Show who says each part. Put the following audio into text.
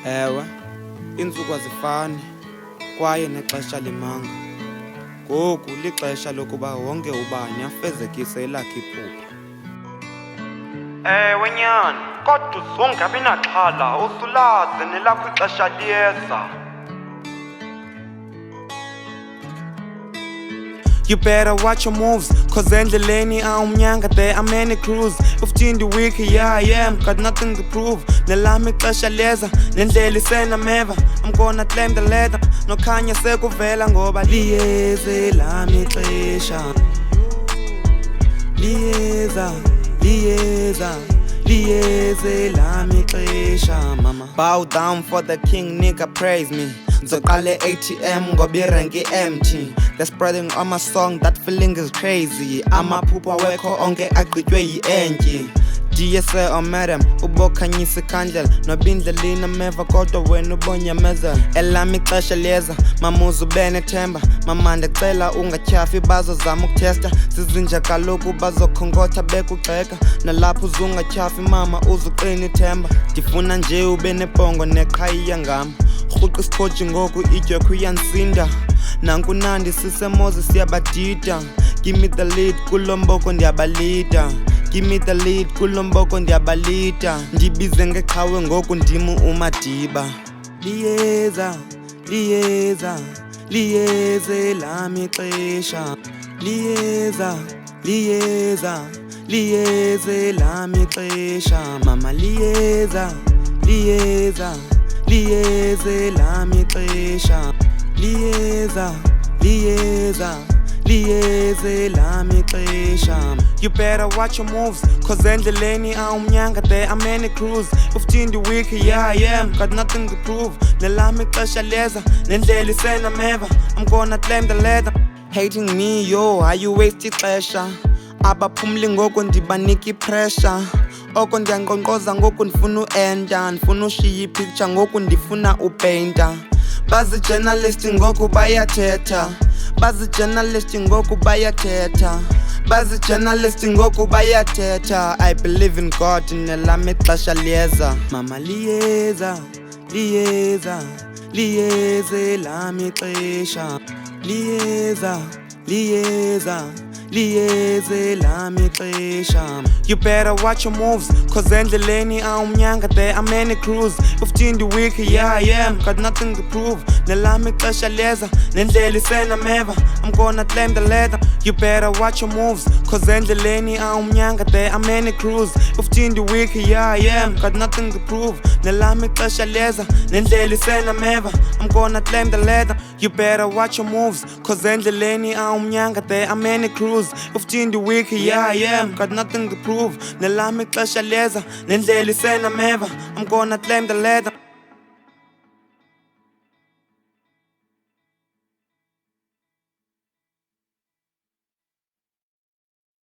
Speaker 1: Ewe, iintsuku azifani kwaye nexesha limanga. Ngoku lixesha lokuba wonke ubani afezekise elakhe iphupha. Ewe nyani, kodwa uzongabi naxhala, usulazi nelakho ixesha liyeza. You better watch your moves, cause endleleni awumnyanga, there are many crews. 15 week, yeah I am, got nothing to prove. Nelami ixesha liyeza, nendlela isenameva. I'm gonna claim the leather, nokhanya sekuvela ngoba liyeza lami ixesha. Liyeza, liyeza, liyeza lami ixesha, mama. Bow down for the king, nigga, praise me. Nzoqale ATM ngoba irenki empty. They're spreading on my song, that feeling is crazy. Amaphupha wekho onke agqitywe yi-entyi. DSA or madam, ubokhanyisa ikhandlela nobindlelina meva kodwa wena ubonyamezela. Elami ixesha liyeza, mamuzi ube nethemba. Mama ndicela ungatyhafi bazozama ukuthesta. Zizinja kaloku bazokhonkotha bekugxeka. Nalapho uzungatyhafi mama uzuqina ithemba. Ndifuna nje ube nebhongo neqhayiya ngam. Rhuqa isikhoji ngoku idyokho iyansinda. Nankunandi sisemozi siyabadida. Give me the lead kulomboko ndiyabalida. Give me the lead kulomboko ndiyabalida. Ndibize ngeqhawe ngoku ndimu umadiba. Liyeza, liyeza, liyeza lami ixesha. Liyeza, liyeza, liyeza lami ixesha. Mama liyeza, liyeza, liyeza lami ixesha. Liyeza, liyeza, liyeza lami ixesha. You better watch your moves, cause endleleni awumnyanga, there are many crews. 15 week, yeah I am, got nothing to prove. Nelami ixesha liyeza, nendlela isenameva. I'm gonna claim the leather. Hating me, yo, are you waste ixesha? Abaphumli ngoku ndibanika ipressure. Oko ndiyanqonqoza ngoku ndifuna uenda. Ndifuna ushiya ipicture ngoku ndifuna upainta. Bazi journalist ngoku bayathetha. Bazi journalist ngoku bayathetha. Bazi journalist ngoku bayathetha. I believe in God, nelami ixesha liyeza. Mama liyeza, liyeza, liyeza lami ixesha. Liyeza, liyeza, liyeza lami ixesha. You better watch your moves, cause endleleni awumnyanga, there are many crews. 15 week, yeah I am, got nothing to prove. Nelami ixesha liyeza, nendlela isenameva. I'm gonna claim the leather. You better watch your moves, cause endleleni awumnyanga, there are many crews. 15 week, yeah I am, got nothing to prove. Nelami ixesha liyeza, nendlela isenameva. I'm gonna claim the leather. You better watch your moves, cause endleleni awumnyanga, there are many crews. 15 week, yeah I am, got nothing to prove. Nelami ixesha liyeza, nendlela isenameva. I'm gonna claim the leather.